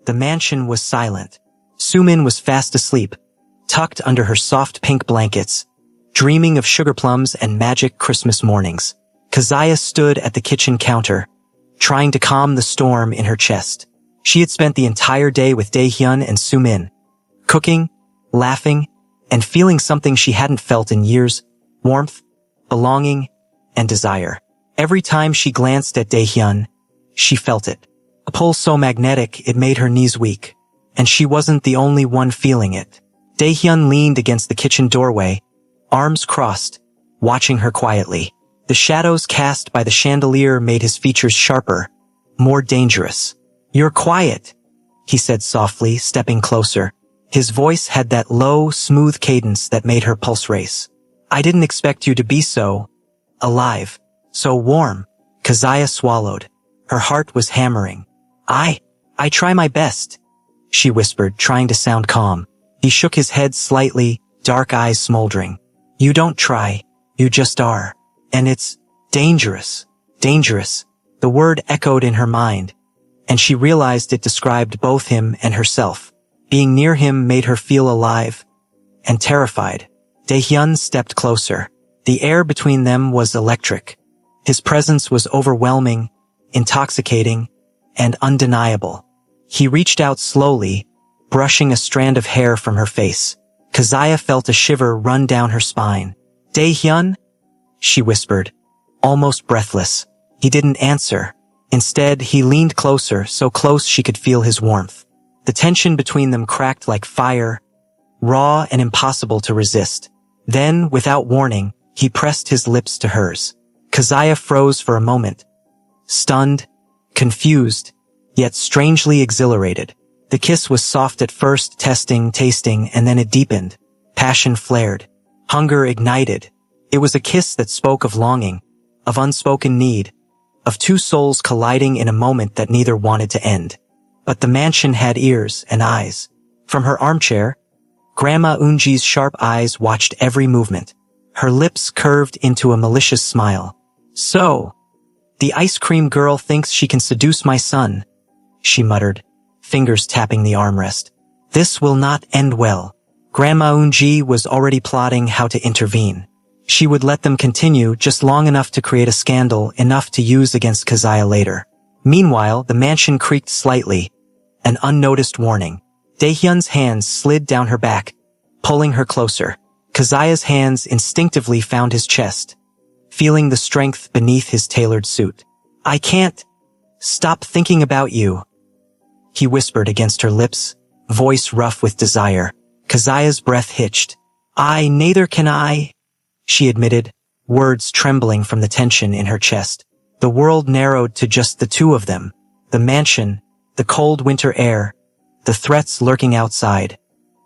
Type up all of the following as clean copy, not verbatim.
The mansion was silent. Sumin was fast asleep, tucked under her soft pink blankets, dreaming of sugar plums and magic Christmas mornings. Kazuya stood at the kitchen counter, trying to calm the storm in her chest. She had spent the entire day with Daehyun and Sumin, cooking, laughing, and feeling something she hadn't felt in years: warmth, belonging, and desire. Every time she glanced at Daehyun, she felt it. A pull so magnetic it made her knees weak. And she wasn't the only one feeling it. Daehyun leaned against the kitchen doorway, arms crossed, watching her quietly. The shadows cast by the chandelier made his features sharper, more dangerous. "You're quiet," he said softly, stepping closer. His voice had that low, smooth cadence that made her pulse race. "I didn't expect you to be so alive, so warm." Kazuya swallowed. Her heart was hammering. I try my best," she whispered, trying to sound calm. He shook his head slightly, dark eyes smoldering. "You don't try, you just are. And it's dangerous, dangerous." The word echoed in her mind, and she realized it described both him and herself. Being near him made her feel alive and terrified. Daehyun stepped closer. The air between them was electric. His presence was overwhelming, intoxicating, and undeniable. He reached out slowly, brushing a strand of hair from her face. Kazuya felt a shiver run down her spine. "Daehyun?" she whispered, almost breathless. He didn't answer. Instead, he leaned closer, so close she could feel his warmth. The tension between them cracked like fire, raw and impossible to resist. Then, without warning, he pressed his lips to hers. Kazuya froze for a moment, stunned, confused, yet strangely exhilarated. The kiss was soft at first, testing, tasting, and then it deepened. Passion flared. Hunger ignited. It was a kiss that spoke of longing, of unspoken need, of two souls colliding in a moment that neither wanted to end. But the mansion had ears and eyes. From her armchair, Grandma Unji's sharp eyes watched every movement. Her lips curved into a malicious smile. "So, the ice cream girl thinks she can seduce my son," she muttered, fingers tapping the armrest. "This will not end well." Grandma Unji was already plotting how to intervene. She would let them continue just long enough to create a scandal, enough to use against Kazuya later. Meanwhile, the mansion creaked slightly, an unnoticed warning. Daehyun's hands slid down her back, pulling her closer. Kazuya's hands instinctively found his chest, feeling the strength beneath his tailored suit. "I can't stop thinking about you," he whispered against her lips, voice rough with desire. Kazuya's breath hitched. Neither can I," she admitted, words trembling from the tension in her chest. The world narrowed to just the two of them. The mansion, the cold winter air, the threats lurking outside,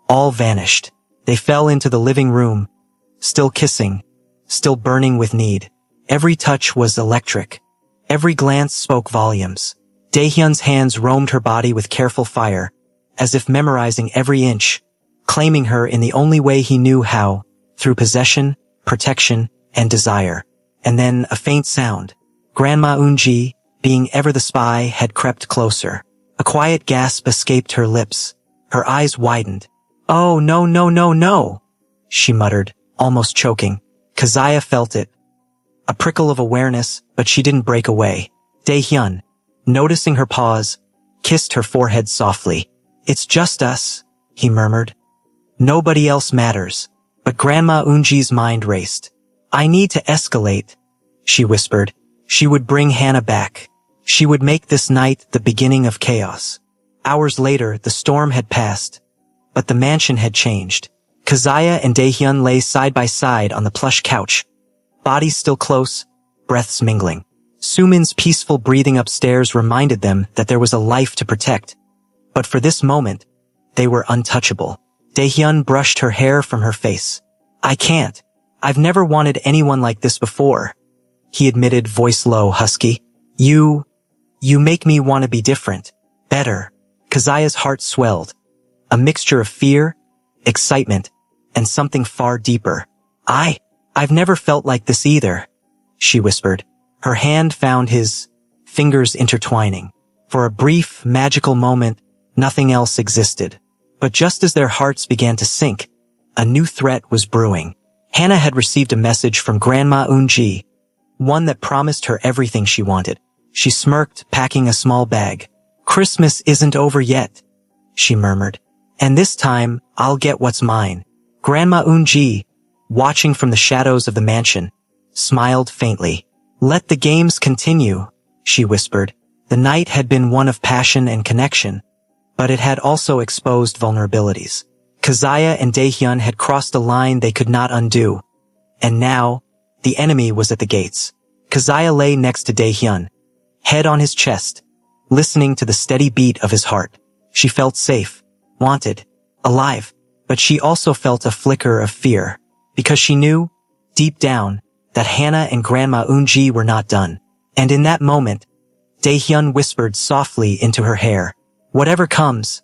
all vanished. They fell into the living room, still kissing, still burning with need. Every touch was electric. Every glance spoke volumes. Daehyun's hands roamed her body with careful fire, as if memorizing every inch, claiming her in the only way he knew how, through possession, protection, and desire. And then a faint sound. Grandma Unji, being ever the spy, had crept closer. A quiet gasp escaped her lips. Her eyes widened. "Oh, no, no, no, no," she muttered, almost choking. Kazuya felt it. A prickle of awareness, but she didn't break away. Daehyun, noticing her pause, kissed her forehead softly. "It's just us," he murmured. "Nobody else matters." But Grandma Unji's mind raced. "I need to escalate," she whispered. She would bring Hannah back. She would make this night the beginning of chaos. Hours later, the storm had passed, but the mansion had changed. Kazuya and Daehyun lay side by side on the plush couch, bodies still close, breaths mingling. Sumin's peaceful breathing upstairs reminded them that there was a life to protect. But for this moment, they were untouchable. Daehyun brushed her hair from her face. "I can't. I've never wanted anyone like this before," he admitted, voice low, husky. You make me want to be different. Better." Kazuya's heart swelled. A mixture of fear, excitement, and something far deeper. I've never felt like this either," she whispered. Her hand found his, fingers intertwining. For a brief, magical moment, Nothing else existed. But just as their hearts began to sink, a new threat was brewing. Hannah had received a message from Grandma Unji, one that promised her everything she wanted. She smirked, packing a small bag. "Christmas isn't over yet," she murmured. "And this time, I'll get what's mine." Grandma Unji, watching from the shadows of the mansion, smiled faintly. "Let the games continue," she whispered. The night had been one of passion and connection, but it had also exposed vulnerabilities. Keziah and Daehyun had crossed a line they could not undo. And now, the enemy was at the gates. Keziah lay next to Daehyun, head on his chest, listening to the steady beat of his heart. She felt safe, wanted, alive, but she also felt a flicker of fear, because she knew, deep down, that Hannah and Grandma Unji were not done. And in that moment, Daehyun whispered softly into her hair, "Whatever comes,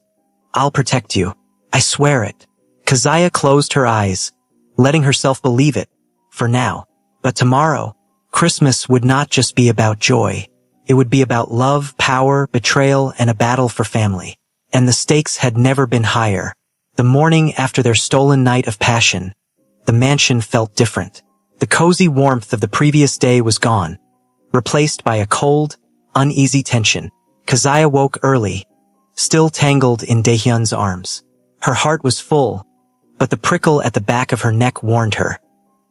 I'll protect you. I swear it." Keziah closed her eyes, letting herself believe it, for now. But tomorrow, Christmas would not just be about joy. It would be about love, power, betrayal, and a battle for family. And the stakes had never been higher. The morning after their stolen night of passion, the mansion felt different. The cozy warmth of the previous day was gone, replaced by a cold, uneasy tension. Keziah woke early, still tangled in Daehyun's arms. Her heart was full, but the prickle at the back of her neck warned her.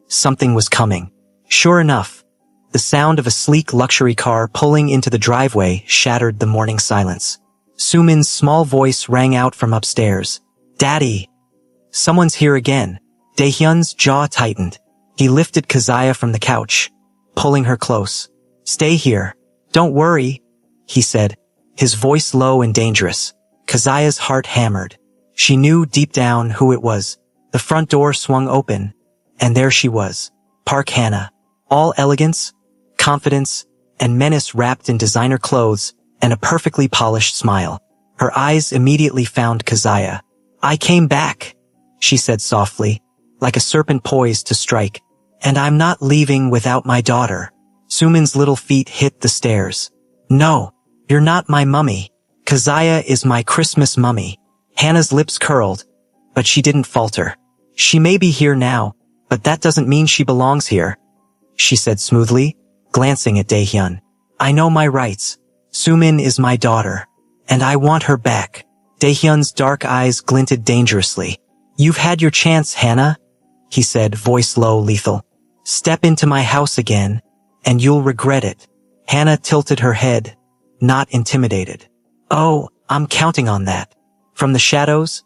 Something was coming. Sure enough, the sound of a sleek luxury car pulling into the driveway shattered the morning silence. Sumin's small voice rang out from upstairs. "Daddy! Someone's here again." Daehyun's jaw tightened. He lifted Keziah from the couch, pulling her close. "Stay here. Don't worry," he said, his voice low and dangerous. Keziah's heart hammered. She knew deep down who it was. The front door swung open, and there she was, Park Hannah. All elegance, confidence, and menace wrapped in designer clothes and a perfectly polished smile. Her eyes immediately found Keziah. "I came back," she said softly, like a serpent poised to strike. "And I'm not leaving without my daughter." Sumin's little feet hit the stairs. "No, you're not my mummy. Keziah is my Christmas mummy." Hannah's lips curled, but she didn't falter. "She may be here now, but that doesn't mean she belongs here," she said smoothly, glancing at Daehyun. "I know my rights. Sumin is my daughter, and I want her back." Daehyun's dark eyes glinted dangerously. "You've had your chance, Hannah," he said, voice low, lethal. "Step into my house again, and you'll regret it." Hannah tilted her head, not intimidated. "Oh, I'm counting on that." From the shadows,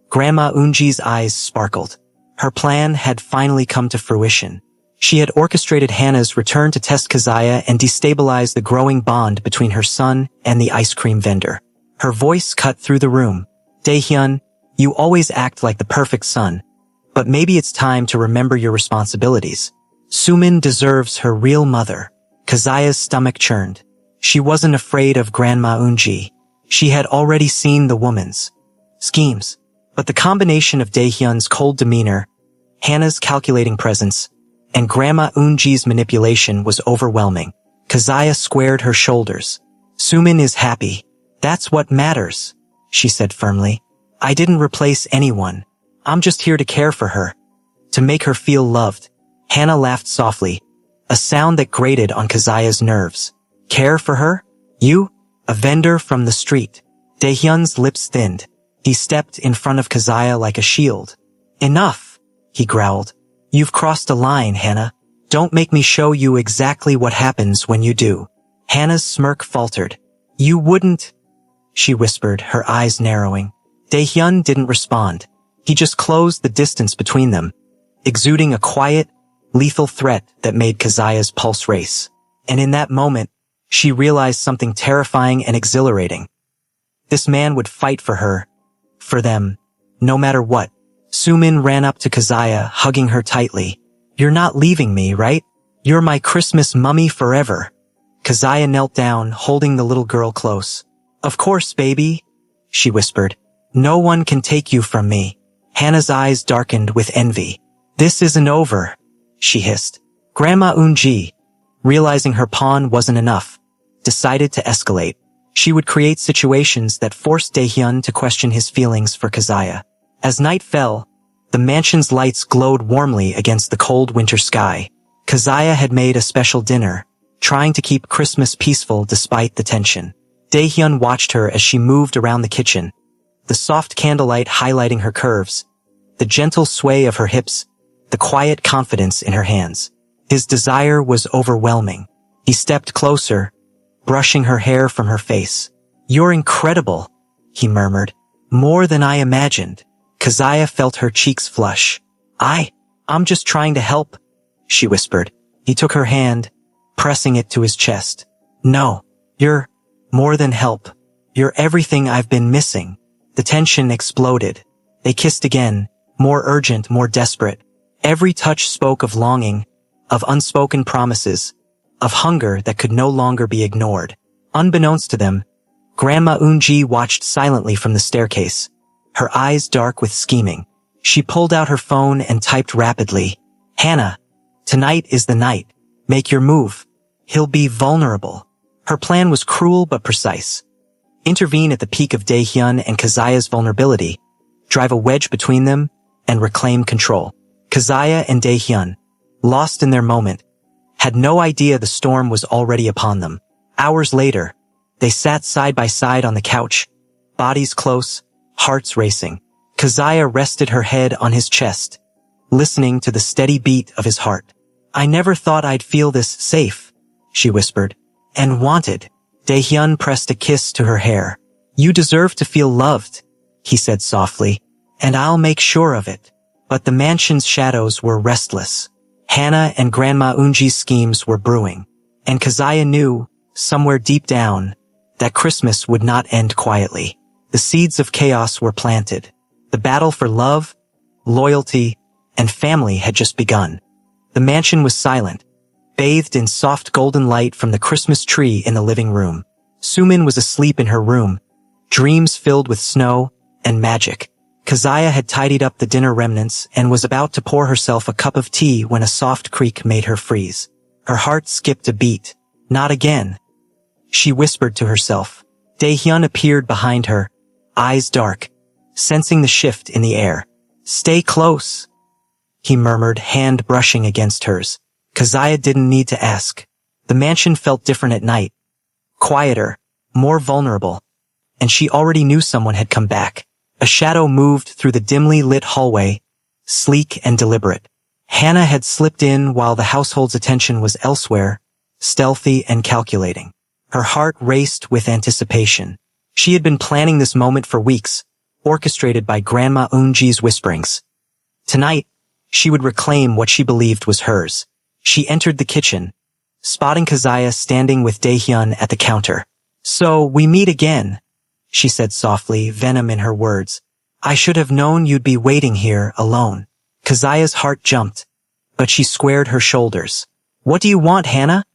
Grandma Unji's eyes sparkled. Her plan had finally come to fruition. She had orchestrated Hannah's return to test Keziah and destabilize the growing bond between her son and the ice cream vendor. Her voice cut through the room. "Daehyun, you always act like the perfect son, but maybe it's time to remember your responsibilities. Sumin deserves her real mother." Keziah's stomach churned. She wasn't afraid of Grandma Unji. She had already seen the woman's schemes. But the combination of Daehyun's cold demeanor, Hannah's calculating presence, and Grandma Unji's manipulation was overwhelming. Keziah squared her shoulders. "Sumin is happy. That's what matters," she said firmly. "I didn't replace anyone. I'm just here to care for her, to make her feel loved." Hannah laughed softly, a sound that grated on Keziah's nerves. "Care for her? You? A vendor from the street?" Daehyun's lips thinned. He stepped in front of Keziah like a shield. "Enough," he growled. "You've crossed a line, Hannah. Don't make me show you exactly what happens when you do." Hannah's smirk faltered. "You wouldn't," she whispered, her eyes narrowing. Daehyun didn't respond. He just closed the distance between them, exuding a quiet, lethal threat that made Keziah's pulse race. And in that moment, she realized something terrifying and exhilarating. This man would fight for her, for them, no matter what. Sumin ran up to Keziah, hugging her tightly. "You're not leaving me, right? You're my Christmas mummy forever." Keziah knelt down, holding the little girl close. "Of course, baby," she whispered. "No one can take you from me." Hannah's eyes darkened with envy. "This isn't over," she hissed. Grandma Unji, realizing her pawn wasn't enough, decided to escalate. She would create situations that forced Daehyun to question his feelings for Kazuya. As night fell, the mansion's lights glowed warmly against the cold winter sky. Kazuya had made a special dinner, trying to keep Christmas peaceful despite the tension. Daehyun watched her as she moved around the kitchen, the soft candlelight highlighting her curves, the gentle sway of her hips, the quiet confidence in her hands. His desire was overwhelming. He stepped closer, brushing her hair from her face. "You're incredible," he murmured. "More than I imagined." Kazuya felt her cheeks flush. I'm just trying to help," she whispered. He took her hand, pressing it to his chest. "No, you're more than help. You're everything I've been missing." The tension exploded. They kissed again, more urgent, more desperate. Every touch spoke of longing, of unspoken promises, of hunger that could no longer be ignored. Unbeknownst to them, Grandma Eunji watched silently from the staircase, her eyes dark with scheming. She pulled out her phone and typed rapidly, "Hannah, tonight is the night. Make your move. He'll be vulnerable." Her plan was cruel but precise. Intervene at the peak of Daehyun and Kazuya's vulnerability, drive a wedge between them, and reclaim control. Kazuya and Daehyun, lost in their moment, had no idea the storm was already upon them. Hours later, they sat side by side on the couch, bodies close, hearts racing. Kazuya rested her head on his chest, listening to the steady beat of his heart. "I never thought I'd feel this safe," she whispered, "and wanted." Daehyun pressed a kiss to her hair. "You deserve to feel loved," he said softly, "and I'll make sure of it." But the mansion's shadows were restless. Hannah and Grandma Eunji's schemes were brewing, and Kazuya knew, somewhere deep down, that Christmas would not end quietly. The seeds of chaos were planted. The battle for love, loyalty, and family had just begun. The mansion was silent, bathed in soft golden light from the Christmas tree in the living room. Sumin was asleep in her room, dreams filled with snow and magic. Kazuya had tidied up the dinner remnants and was about to pour herself a cup of tea when a soft creak made her freeze. Her heart skipped a beat. "Not again," she whispered to herself. Daehyun appeared behind her, eyes dark, sensing the shift in the air. "Stay close," he murmured, hand brushing against hers. Kazuya didn't need to ask. The mansion felt different at night, quieter, more vulnerable, and she already knew someone had come back. A shadow moved through the dimly lit hallway, sleek and deliberate. Hannah had slipped in while the household's attention was elsewhere, stealthy and calculating. Her heart raced with anticipation. She had been planning this moment for weeks, orchestrated by Grandma Eunji's whisperings. Tonight, she would reclaim what she believed was hers. She entered the kitchen, spotting Kazuya standing with Daehyun at the counter. "So, we meet again," she said softly, venom in her words. "I should have known you'd be waiting here alone." Kazuya's heart jumped, but she squared her shoulders. "What do you want, Hannah?"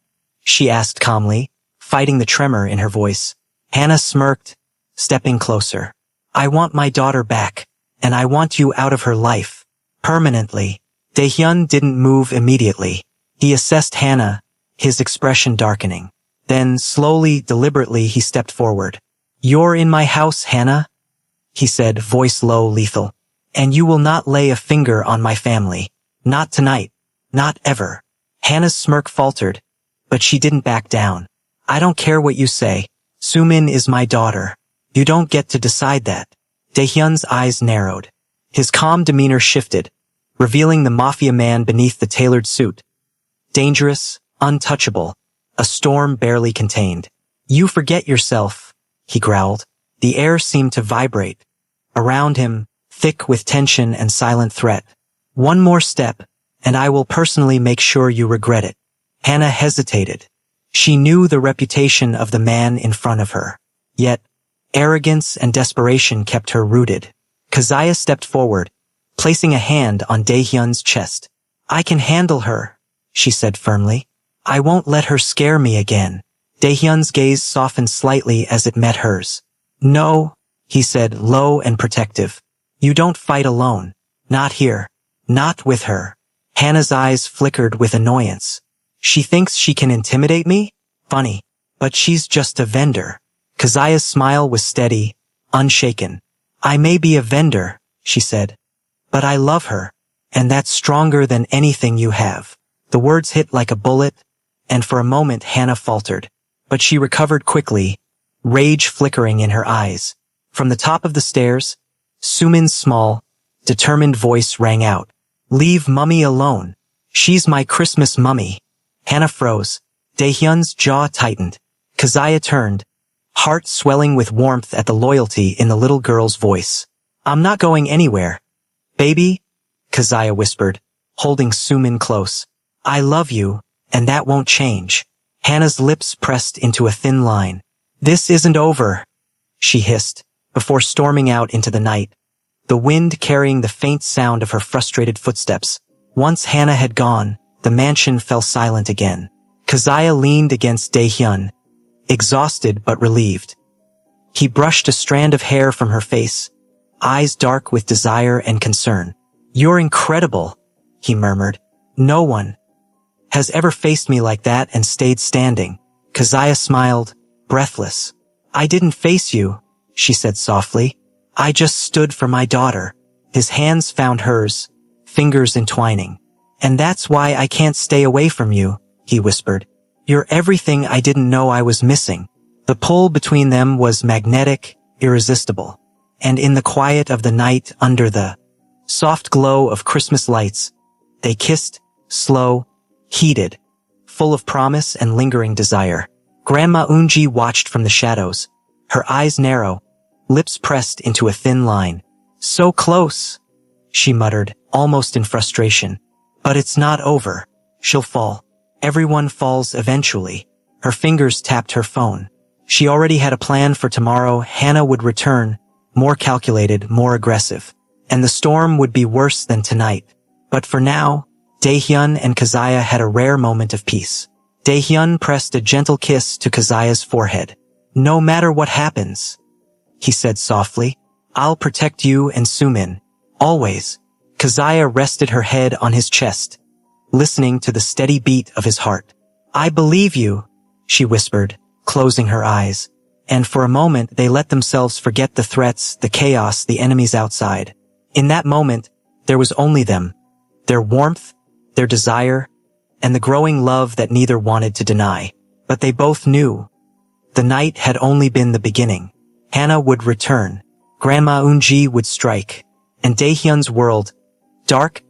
she asked calmly, fighting the tremor in her voice. Hannah smirked, stepping closer. "I want my daughter back, and I want you out of her life. Permanently." Daehyun didn't move immediately. He assessed Hannah, his expression darkening. Then, slowly, deliberately, he stepped forward. "You're in my house, Hannah," he said, voice low, lethal. "And you will not lay a finger on my family. Not tonight. Not ever." Hannah's smirk faltered, but she didn't back down. "I don't care what you say. Sumin is my daughter. You don't get to decide that." Daehyun's eyes narrowed. His calm demeanor shifted, revealing the Mafia man beneath the tailored suit. Dangerous, untouchable, a storm barely contained. "You forget yourself," he growled. The air seemed to vibrate. Around him, thick with tension and silent threat. "One more step, and I will personally make sure you regret it." Hannah hesitated. She knew the reputation of the man in front of her. Yet, arrogance and desperation kept her rooted. Kazuya stepped forward, placing a hand on Daehyun's chest. "I can handle her," she said firmly. "I won't let her scare me again." Daehyun's gaze softened slightly as it met hers. "No," he said, low and protective. "You don't fight alone. Not here. Not with her." Hannah's eyes flickered with annoyance. "She thinks she can intimidate me? Funny. But she's just a vendor." Kazia's smile was steady, unshaken. I may be a vendor, she said, but I love her, and that's stronger than anything you have. The words hit like a bullet, and for a moment Hannah faltered, but she recovered quickly, rage flickering in her eyes. From the top of the stairs, Sumin's small, determined voice rang out. Leave Mummy alone. She's my Christmas mummy. Hannah froze. Daehyun's jaw tightened. Kazaya turned, heart swelling with warmth at the loyalty in the little girl's voice. I'm not going anywhere. Baby, Kazaya whispered, holding Sumin close. I love you, and that won't change. Hannah's lips pressed into a thin line. This isn't over, she hissed, before storming out into the night, the wind carrying the faint sound of her frustrated footsteps. Once Hannah had gone, the mansion fell silent again. Kazaya leaned against Daehyun, exhausted but relieved. He brushed a strand of hair from her face, eyes dark with desire and concern. You're incredible, he murmured. No one has ever faced me like that and stayed standing. Kazaya smiled, breathless. I didn't face you, she said softly. I just stood for my daughter. His hands found hers, fingers entwining. And that's why I can't stay away from you, he whispered. You're everything I didn't know I was missing. The pull between them was magnetic, irresistible. And in the quiet of the night under the soft glow of Christmas lights, they kissed, slow, heated, full of promise and lingering desire. Grandma Unji watched from the shadows, her eyes narrow, lips pressed into a thin line. So close, she muttered, almost in frustration. But it's not over. She'll fall. Everyone falls eventually. Her fingers tapped her phone. She already had a plan for tomorrow. Hannah would return, more calculated, more aggressive. And the storm would be worse than tonight. But for now, Daehyun and Kazaya had a rare moment of peace. Daehyun pressed a gentle kiss to Kazaya's forehead. No matter what happens, he said softly, I'll protect you and Sumin. Always. Kazaya rested her head on his chest, listening to the steady beat of his heart. I believe you, she whispered, closing her eyes. And for a moment they let themselves forget the threats, the chaos, the enemies outside. In that moment, there was only them, their warmth, their desire, and the growing love that neither wanted to deny. But they both knew. The night had only been the beginning. Hannah would return. Grandma Unji would strike. And Daehyun's world, dark,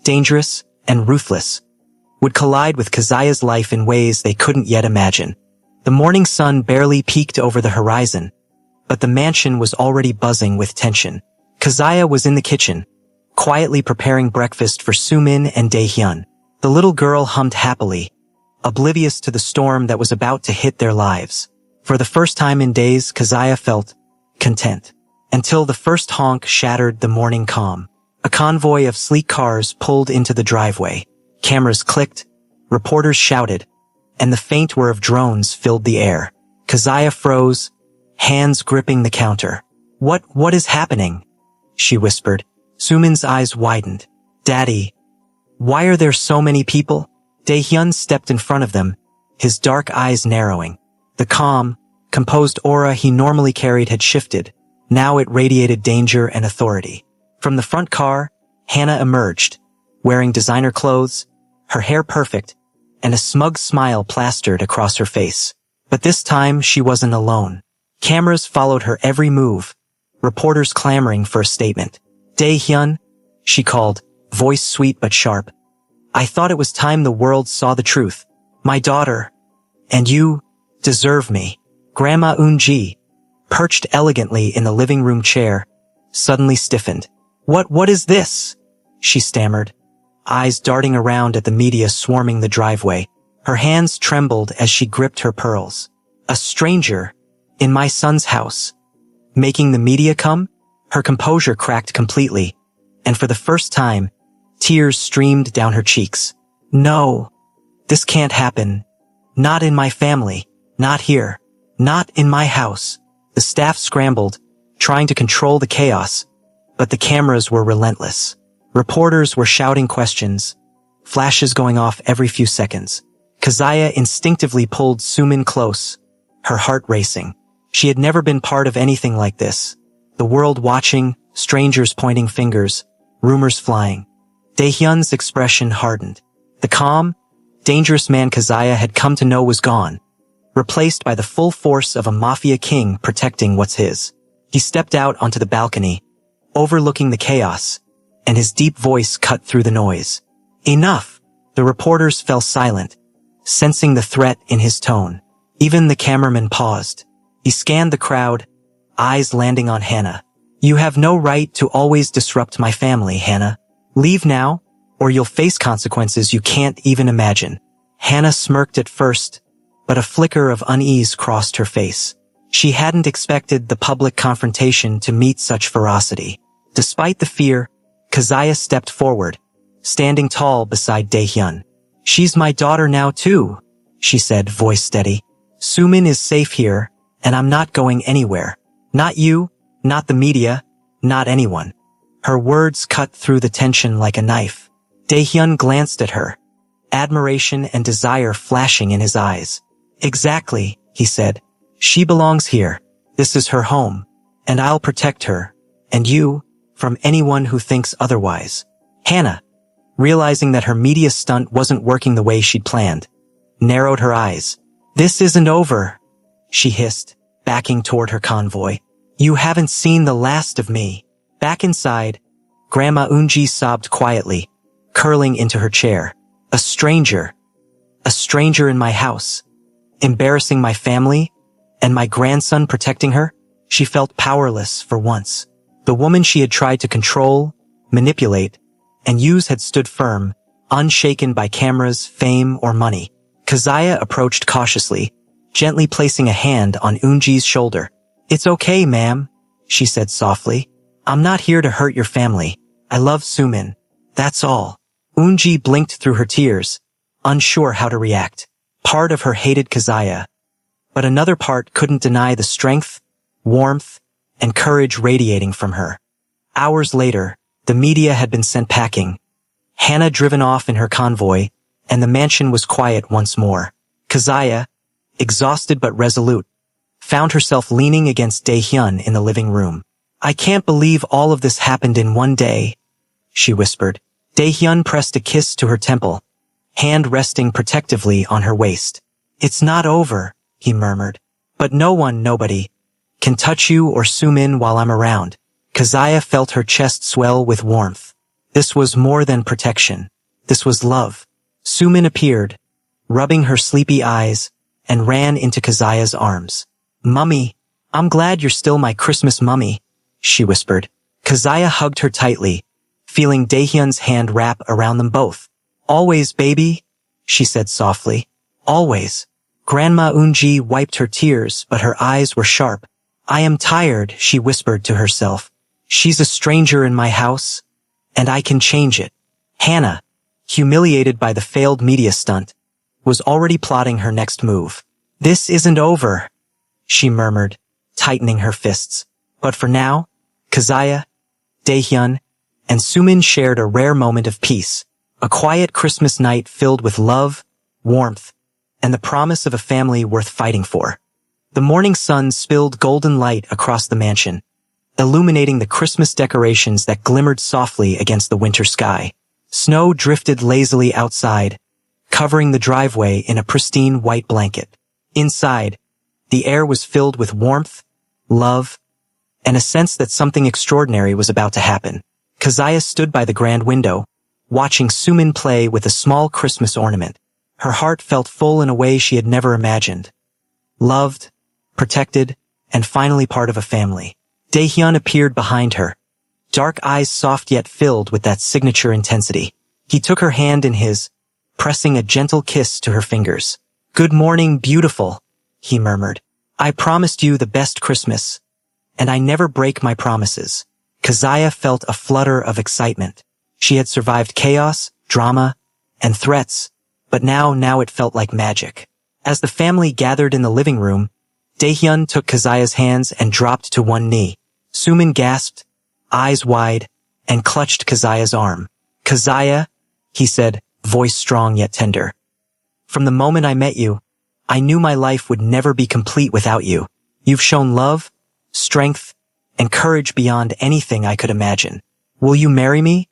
dangerous, and ruthless, would collide with Kazaya's life in ways they couldn't yet imagine. The morning sun barely peeked over the horizon, but the mansion was already buzzing with tension. Kazaya was in the kitchen, quietly preparing breakfast for Sumin and Daehyun. The little girl hummed happily, oblivious to the storm that was about to hit their lives. For the first time in days, Kazaya felt content. Until the first honk shattered the morning calm. A convoy of sleek cars pulled into the driveway. Cameras clicked, reporters shouted, and the faint whir of drones filled the air. Kazaya froze, hands gripping the counter. What is happening? She whispered. Sumin's eyes widened. Daddy, why are there so many people? Daehyun stepped in front of them, his dark eyes narrowing. The calm, composed aura he normally carried had shifted. Now it radiated danger and authority. From the front car, Hannah emerged, wearing designer clothes, her hair perfect, and a smug smile plastered across her face. But this time she wasn't alone. Cameras followed her every move, reporters clamoring for a statement. Daehyun, she called, voice sweet but sharp. I thought it was time the world saw the truth. My daughter, and you, deserve me. Grandma Unji, perched elegantly in the living room chair, suddenly stiffened. What is this? She stammered, eyes darting around at the media swarming the driveway. Her hands trembled as she gripped her pearls. A stranger, in my son's house. Making the media come? Her composure cracked completely, and for the first time, tears streamed down her cheeks. No, this can't happen. Not in my family. Not here. Not in my house. The staff scrambled, trying to control the chaos, but the cameras were relentless. Reporters were shouting questions, flashes going off every few seconds. Kazaya instinctively pulled Sumin close, her heart racing. She had never been part of anything like this. The world watching, strangers pointing fingers, rumors flying. Daehyun's expression hardened. The calm, dangerous man Kazuya had come to know was gone, replaced by the full force of a Mafia king protecting what's his. He stepped out onto the balcony, overlooking the chaos, and his deep voice cut through the noise. Enough! The reporters fell silent, sensing the threat in his tone. Even the cameraman paused. He scanned the crowd, eyes landing on Hannah. You have no right to always disrupt my family, Hannah. Leave now, or you'll face consequences you can't even imagine. Hannah smirked at first, but a flicker of unease crossed her face. She hadn't expected the public confrontation to meet such ferocity. Despite the fear, Kazuya stepped forward, standing tall beside Daehyun. She's my daughter now too, she said, voice steady. Sumin is safe here, and I'm not going anywhere. Not you, not the media, not anyone. Her words cut through the tension like a knife. Daehyun glanced at her, admiration and desire flashing in his eyes. Exactly, he said. She belongs here. This is her home, and I'll protect her, and you, from anyone who thinks otherwise. Hannah, realizing that her media stunt wasn't working the way she'd planned, narrowed her eyes. This isn't over, she hissed, backing toward her convoy. You haven't seen the last of me. Back inside, Grandma Eunji sobbed quietly, curling into her chair. A stranger in my house, embarrassing my family, and my grandson protecting her. She felt powerless for once. The woman she had tried to control, manipulate, and use had stood firm, unshaken by cameras, fame, or money. Kazuya approached cautiously, gently placing a hand on Eunji's shoulder. It's okay, ma'am, she said softly. I'm not here to hurt your family. I love Sumin. That's all. Eunji blinked through her tears, unsure how to react. Part of her hated Kazuya, but another part couldn't deny the strength, warmth, and courage radiating from her. Hours later, the media had been sent packing, Hannah driven off in her convoy, and the mansion was quiet once more. Kazuya, exhausted but resolute, found herself leaning against Daehyun in the living room. I can't believe all of this happened in one day, she whispered. Daehyun pressed a kiss to her temple, hand resting protectively on her waist. It's not over, he murmured. But nobody, can touch you or Sumin while I'm around. Kazuya felt her chest swell with warmth. This was more than protection. This was love. Sumin appeared, rubbing her sleepy eyes, and ran into Kazuya's arms. Mummy, I'm glad you're still my Christmas mummy, she whispered. Kazuya hugged her tightly, feeling Daehyun's hand wrap around them both. Always, baby, she said softly. Always. Grandma Eunji wiped her tears, but her eyes were sharp. I am tired, she whispered to herself. She's a stranger in my house, and I can change it. Hannah, humiliated by the failed media stunt, was already plotting her next move. This isn't over, she murmured, tightening her fists. But for now, Kazuya, Daehyun, and Sumin shared a rare moment of peace, a quiet Christmas night filled with love, warmth, and the promise of a family worth fighting for. The morning sun spilled golden light across the mansion, illuminating the Christmas decorations that glimmered softly against the winter sky. Snow drifted lazily outside, covering the driveway in a pristine white blanket. Inside, the air was filled with warmth, love, and a sense that something extraordinary was about to happen. Kazuya stood by the grand window, watching Sumin play with a small Christmas ornament. Her heart felt full in a way she had never imagined. Loved, protected, and finally part of a family. Daehyun appeared behind her, dark eyes soft yet filled with that signature intensity. He took her hand in his, pressing a gentle kiss to her fingers. Good morning, beautiful, he murmured. I promised you the best Christmas, and I never break my promises. Kazuya felt a flutter of excitement. She had survived chaos, drama, and threats, but now it felt like magic. As the family gathered in the living room, Daehyun took Kazuya's hands and dropped to one knee. Sumin gasped, eyes wide, and clutched Kazuya's arm. Kazuya, he said, voice strong yet tender. From the moment I met you, I knew my life would never be complete without you. You've shown love, strength, and courage beyond anything I could imagine. Will you marry me?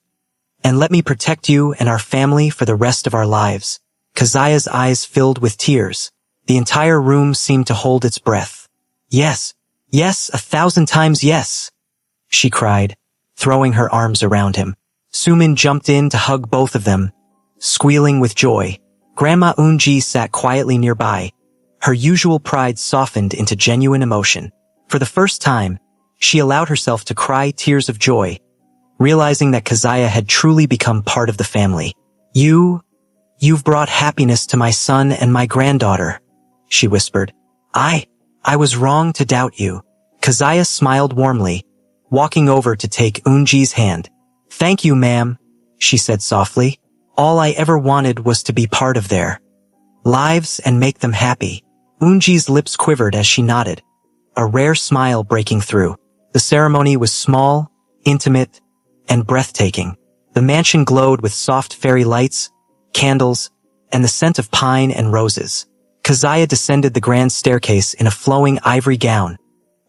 And let me protect you and our family for the rest of our lives." Keziah's eyes filled with tears. The entire room seemed to hold its breath. "Yes, yes, 1,000 times yes," she cried, throwing her arms around him. Sumin jumped in to hug both of them, squealing with joy. Grandma Unji sat quietly nearby. Her usual pride softened into genuine emotion. For the first time, she allowed herself to cry tears of joy, realizing that Keziah had truly become part of the family. You've brought happiness to my son and my granddaughter," she whispered. I was wrong to doubt you." Keziah smiled warmly, walking over to take Unji's hand. "Thank you, ma'am," she said softly. "All I ever wanted was to be part of their lives and make them happy." Unji's lips quivered as she nodded, a rare smile breaking through. The ceremony was small, intimate, and breathtaking. The mansion glowed with soft fairy lights, candles, and the scent of pine and roses. Keziah descended the grand staircase in a flowing ivory gown,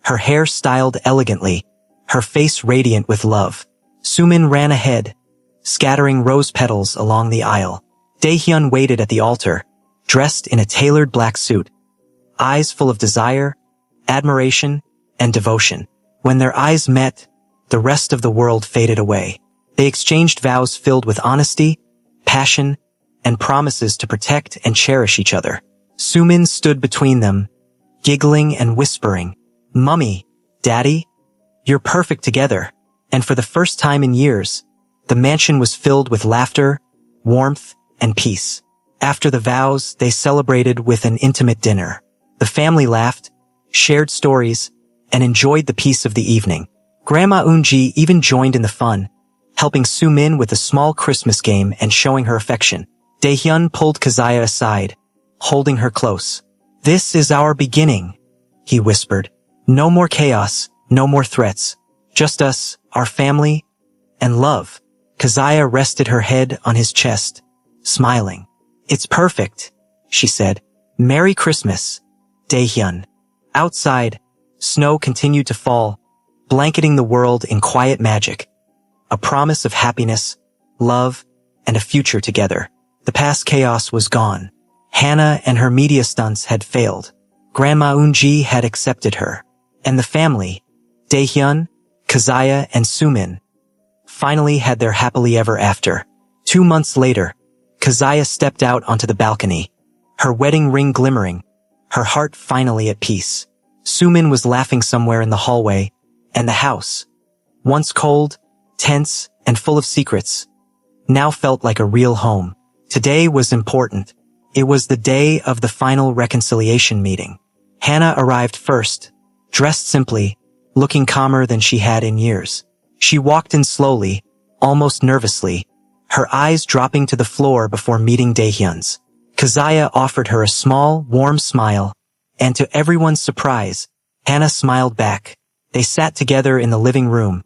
her hair styled elegantly, her face radiant with love. Sumin ran ahead, scattering rose petals along the aisle. Daehyun waited at the altar, dressed in a tailored black suit, eyes full of desire, admiration, and devotion. When their eyes met, the rest of the world faded away. They exchanged vows filled with honesty, passion, and promises to protect and cherish each other. Sumin stood between them, giggling and whispering, "Mummy, Daddy, you're perfect together." And for the first time in years, the mansion was filled with laughter, warmth, and peace. After the vows, they celebrated with an intimate dinner. The family laughed, shared stories, and enjoyed the peace of the evening. Grandma Unji even joined in the fun, helping Sumin with a small Christmas game and showing her affection. Daehyun pulled Keziah aside, holding her close. "This is our beginning," he whispered. "No more chaos, no more threats. Just us, our family, and love." Keziah rested her head on his chest, smiling. "It's perfect," she said. "Merry Christmas, Daehyun." Outside, snow continued to fall, blanketing the world in quiet magic, a promise of happiness, love, and a future together. The past chaos was gone. Hannah and her media stunts had failed. Grandma Unji had accepted her. And the family, Daehyun, Keziah, and Sumin, finally had their happily ever after. 2 months later, Keziah stepped out onto the balcony, her wedding ring glimmering, her heart finally at peace. Sumin was laughing somewhere in the hallway, and the house, once cold, tense, and full of secrets, now felt like a real home. Today was important. It was the day of the final reconciliation meeting. Hannah arrived first, dressed simply, looking calmer than she had in years. She walked in slowly, almost nervously, her eyes dropping to the floor before meeting Daehyun's. Keziah offered her a small, warm smile, and to everyone's surprise, Hannah smiled back. They sat together in the living room,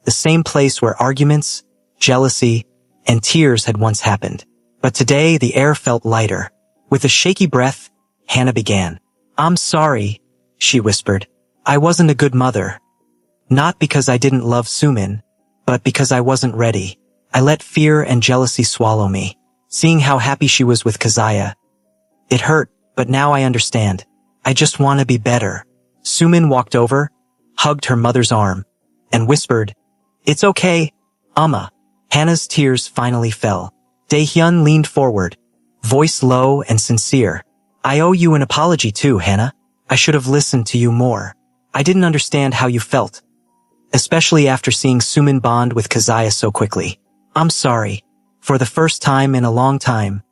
the same place where arguments, jealousy, and tears had once happened. But today the air felt lighter. With a shaky breath, Hannah began. "I'm sorry," she whispered. "I wasn't a good mother. Not because I didn't love Sumin, but because I wasn't ready. I let fear and jealousy swallow me." Seeing how happy she was with Keziah, it hurt, but now I understand. I just want to be better. Sumin walked over, hugged her mother's arm, and whispered, "It's okay, Amma." Hannah's tears finally fell. Daehyun leaned forward, voice low and sincere. "I owe you an apology too, Hannah. I should have listened to you more. I didn't understand how you felt, especially after seeing Sumin bond with Keziah so quickly. I'm sorry." For the first time in a long time,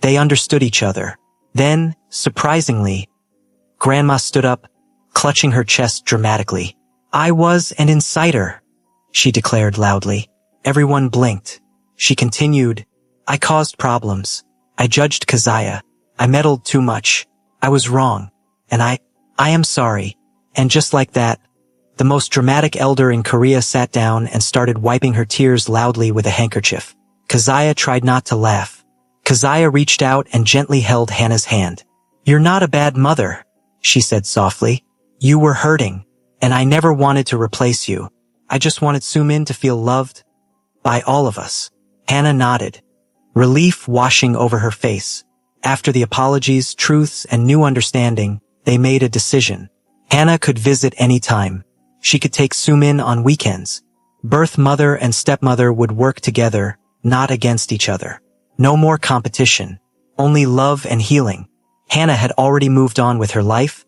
they understood each other. Then, surprisingly, Grandma stood up, clutching her chest dramatically. "I was an insider," she declared loudly. Everyone blinked. She continued, "I caused problems. I judged Keziah. I meddled too much. I was wrong. And I am sorry." And just like that, the most dramatic elder in Korea sat down and started wiping her tears loudly with a handkerchief. Keziah tried not to laugh. Keziah reached out and gently held Hannah's hand. "You're not a bad mother," she said softly. You were hurting, and I never wanted to replace you. I just wanted Sumin to feel loved by all of us. Hannah nodded, relief washing over her face. After the apologies, truths, and new understanding, they made a decision. Hannah could visit any time. She could take Sumin on weekends. Birth mother and stepmother would work together, not against each other. No more competition, only love and healing. Hannah had already moved on with her life,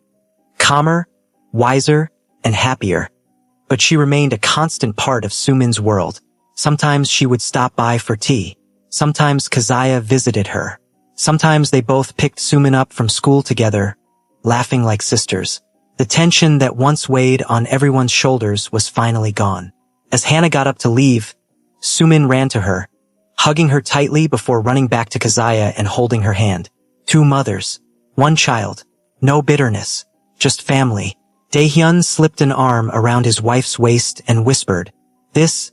calmer, wiser, and happier. But she remained a constant part of Sumin's world. Sometimes she would stop by for tea. Sometimes Keziah visited her. Sometimes they both picked Sumin up from school together, laughing like sisters. The tension that once weighed on everyone's shoulders was finally gone. As Hannah got up to leave, Sumin ran to her, hugging her tightly before running back to Keziah and holding her hand. 2 mothers, 1 child, no bitterness, just family. Daehyun slipped an arm around his wife's waist and whispered, This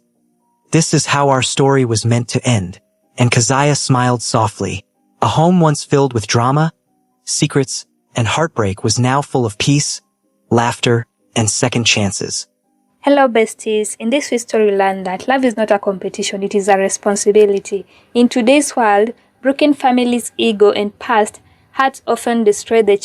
is how our story was meant to end. And Keziah smiled softly. A home once filled with drama, secrets, and heartbreak was now full of peace, laughter, and second chances. Hello besties, in this story we learned that love is not a competition, it is a responsibility. In today's world, broken families, ego, and past hurts often destroy the